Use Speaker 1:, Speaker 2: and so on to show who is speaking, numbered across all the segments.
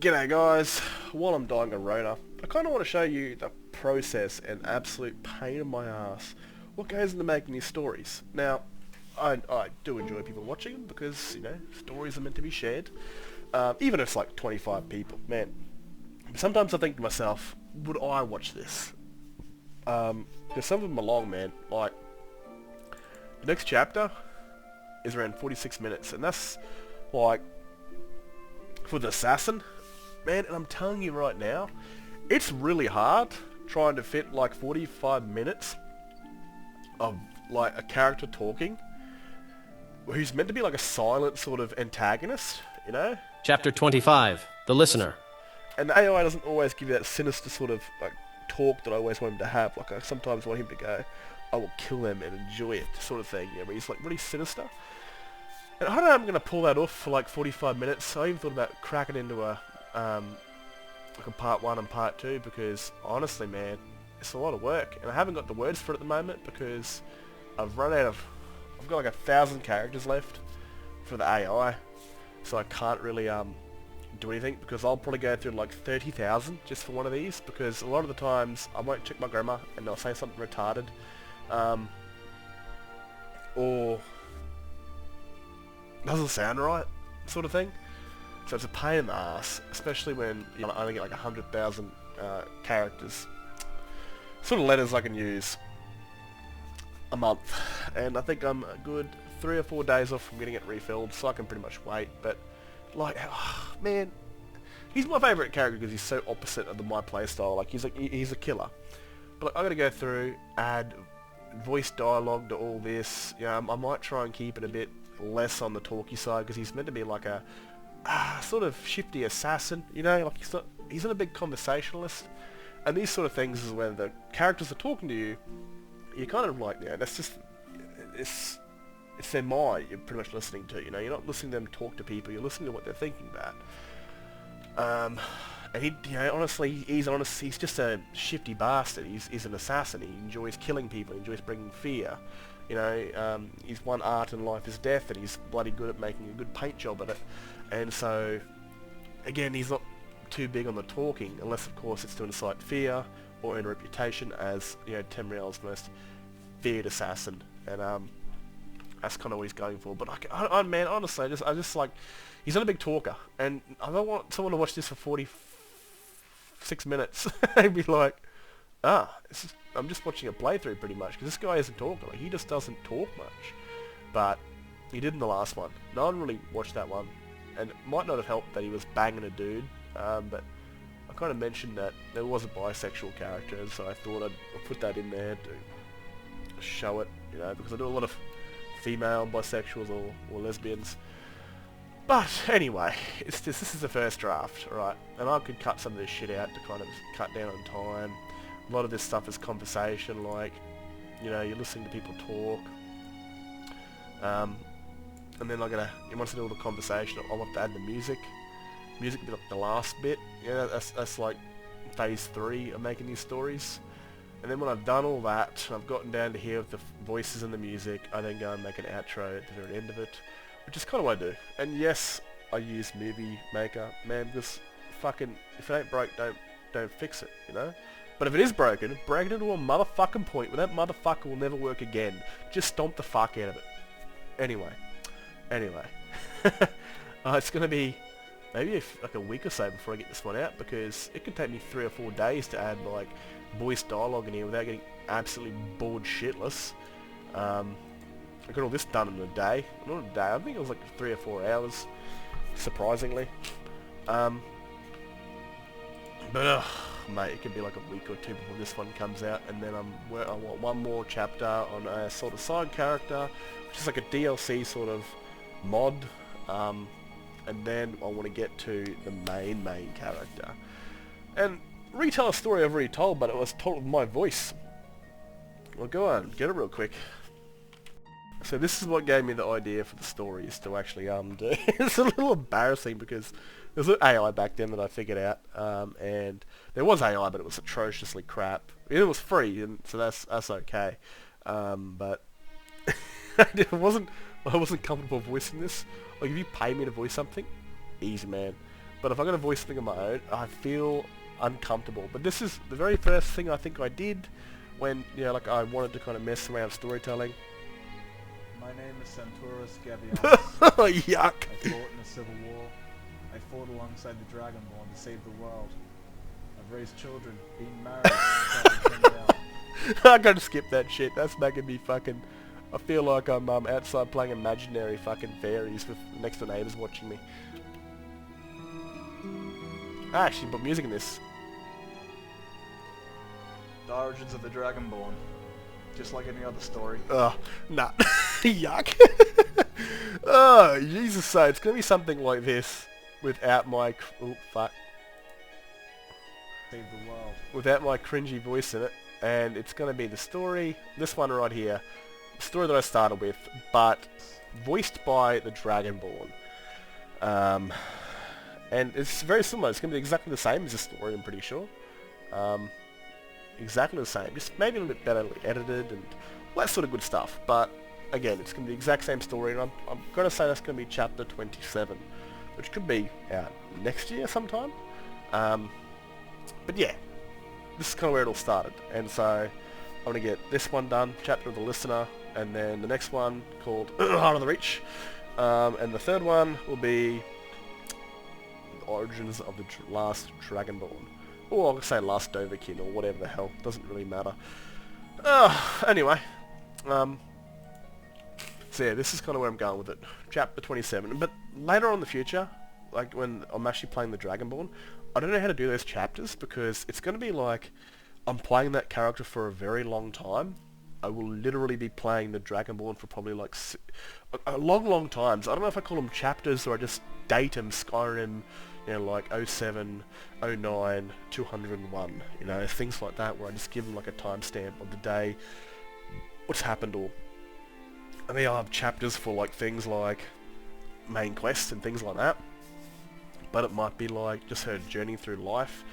Speaker 1: G'day guys, while I'm dying of Rona, I kind of want to show you the process and absolute pain in my ass what goes into making these stories. Now, I do enjoy people watching them because, you know, stories are meant to be shared. Even if it's like 25 people, man. Sometimes I think to myself, would I watch this? Because some of them are long, man. Like, the next chapter is around 46 minutes, and that's like, for the assassin, man, and I'm telling you right now, it's really hard trying to fit like 45 minutes of like a character talking who's meant to be like a silent sort of antagonist, you know?
Speaker 2: Chapter 25, The Listener.
Speaker 1: And the AI doesn't always give you that sinister sort of like talk that I always want him to have. Like I sometimes want him to go, I will kill them and enjoy it, sort of thing, yeah, where he's like really sinister. And I don't know I'm going to pull that off for like 45 minutes. I even thought about cracking into a like a part 1 and part 2 because honestly, man, it's a lot of work. And I haven't got the words for it at the moment because I've got like 1,000 characters left for the AI. So I can't really do anything because I'll probably go through like 30,000 just for one of these because a lot of the times I won't check my grammar and I'll say something retarded. Or doesn't sound right, sort of thing. So it's a pain in the ass, especially when you only get like 100,000 characters. Sort of letters I can use a month, and I think I'm a good 3 or 4 days off from getting it refilled, so I can pretty much wait. But like, man, he's my favourite character because he's so opposite of my playstyle. Like he's a killer. But like, I got to go through, add voice dialogue to all this. You know, I might try and keep it a bit less on the talky side because he's meant to be like a sort of shifty assassin, you know, like he's not a big conversationalist, and these sort of things is when the characters are talking to you, you're kind of like, yeah, that's just, it's their mind you're pretty much listening to, you know, you're not listening to them talk to people, you're listening to what they're thinking about. And he, you know, honestly, he's just a shifty bastard, he's an assassin, he enjoys killing people, he enjoys bringing fear. You know, his one art in life is death, and he's bloody good at making a good paint job at it. And so, again, he's not too big on the talking, unless, of course, it's to incite fear or earn a reputation as, you know, Temriel's most feared assassin. And that's kind of what he's going for. But man, honestly, I just like, he's not a big talker, and I don't want someone to watch this for 46 minutes and be like, I'm just watching a playthrough pretty much, because this guy isn't talking. Like, he just doesn't talk much. But he did in the last one. No one really watched that one. And it might not have helped that he was banging a dude, but I kind of mentioned that there was a bisexual character, so I thought I'd put that in there to show it, you know, because I do a lot of female bisexuals or lesbians. But anyway, this is the first draft, right? And I could cut some of this shit out to kind of cut down on time. A lot of this stuff is conversation, like, you know, you're listening to people talk. And then once I do all the conversation, I'll have to add the music. Music will be like the last bit. Yeah, that's like phase 3 of making these stories. And then when I've done all that, I've gotten down to here with the voices and the music, I then go and make an outro at the very end of it, which is kind of what I do. And yes, I use Movie Maker, man, because fucking, if it ain't broke, don't fix it, you know? But if it is broken, break it into a motherfucking point where that motherfucker will never work again. Just stomp the fuck out of it. Anyway. It's going to be maybe like a week or so before I get this one out, because it could take me 3 or 4 days to add like voice dialogue in here without getting absolutely bored shitless. I got all this done in a day. Not a day, I think it was like 3 or 4 hours, surprisingly. But mate, it could be like a week or 2 before this one comes out, and then I want one more chapter on a sort of side character, which is like a DLC sort of mod, and then I want to get to the main character, and retell a story I've already told, but it was told with my voice. Well, go on, get it real quick. So this is what gave me the idea for the stories to actually do. It's a little embarrassing because there was an AI back then that I figured out, and there was AI, but it was atrociously crap. It was free, and so that's okay. But I wasn't comfortable voicing this. Like, if you pay me to voice something, easy, man. But if I'm going to voice something of my own, I feel uncomfortable. But this is the very first thing I think I did when, you know, like I wanted to kind of mess around storytelling.
Speaker 3: My name is Santoris Gavianis.
Speaker 1: Yuck.
Speaker 3: I fought in the Civil War. I fought alongside the Dragonborn to save the world. I've raised children, been married, traveled down.
Speaker 1: I gotta skip that shit. That's making me fucking... I feel like I'm outside playing imaginary fucking fairies with next door neighbours watching me. I actually put music in this.
Speaker 3: The origins of the Dragonborn. Just like any other story.
Speaker 1: Ugh, nah. Yuck. Oh, Jesus, so it's gonna be something like this without my... Oh, fuck.
Speaker 3: Save the world.
Speaker 1: Without my cringy voice in it. And it's gonna be the story, this one right here. The story that I started with, but voiced by the Dragonborn. And it's very similar. It's going to be exactly the same as the story, I'm pretty sure. Exactly the same. Just maybe a little bit better edited and all that sort of good stuff. But again, it's going to be the exact same story. And I'm going to say that's going to be chapter 27, which could be out next year sometime. But yeah, this is kind of where it all started. And so I'm going to get this one done, chapter of the listener, and then the next one called Heart of the Reach. And the third one will be origins of the last Dragonborn. Or I'll say last Dovahkiin, or whatever the hell. Doesn't really matter. Anyway. So yeah, this is kind of where I'm going with it. Chapter 27. But later on in the future, like when I'm actually playing the Dragonborn, I don't know how to do those chapters, because it's going to be like I'm playing that character for a very long time. I will literally be playing the Dragonborn for probably like a long times. I don't know if I call them chapters or I just date them, Skyrim, you know, like 07, 09, 201, you know, things like that, where I just give them like a timestamp of the day, what's happened, or I mean, I'll have chapters for like things like main quests and things like that, but it might be like just her journey through life,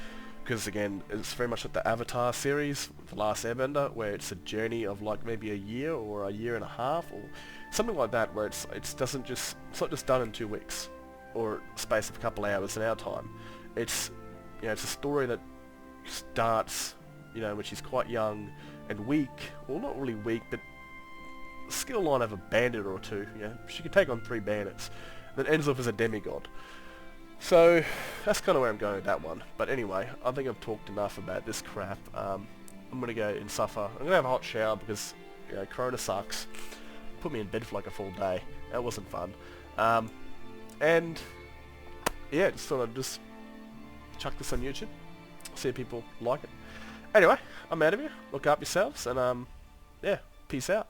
Speaker 1: because again, it's very much like the Avatar series, The Last Airbender, where it's a journey of like maybe a year or a year and a half, or something like that, where it's not just done in 2 weeks, or space of a couple hours in our time. It's, you know, it's a story that starts, you know, when she's quite young and weak, well, not really weak, but skill line of a bandit or two, you know, she can take on 3 bandits, then ends up as a demigod. So, that's kind of where I'm going with that one. But anyway, I think I've talked enough about this crap. I'm going to go and suffer. I'm going to have a hot shower because, you know, Corona sucks. Put me in bed for like a full day. That wasn't fun. And, yeah, just thought I'd just chuck this on YouTube. See if people like it. Anyway, I'm out of here. Look after yourselves, and, yeah, peace out.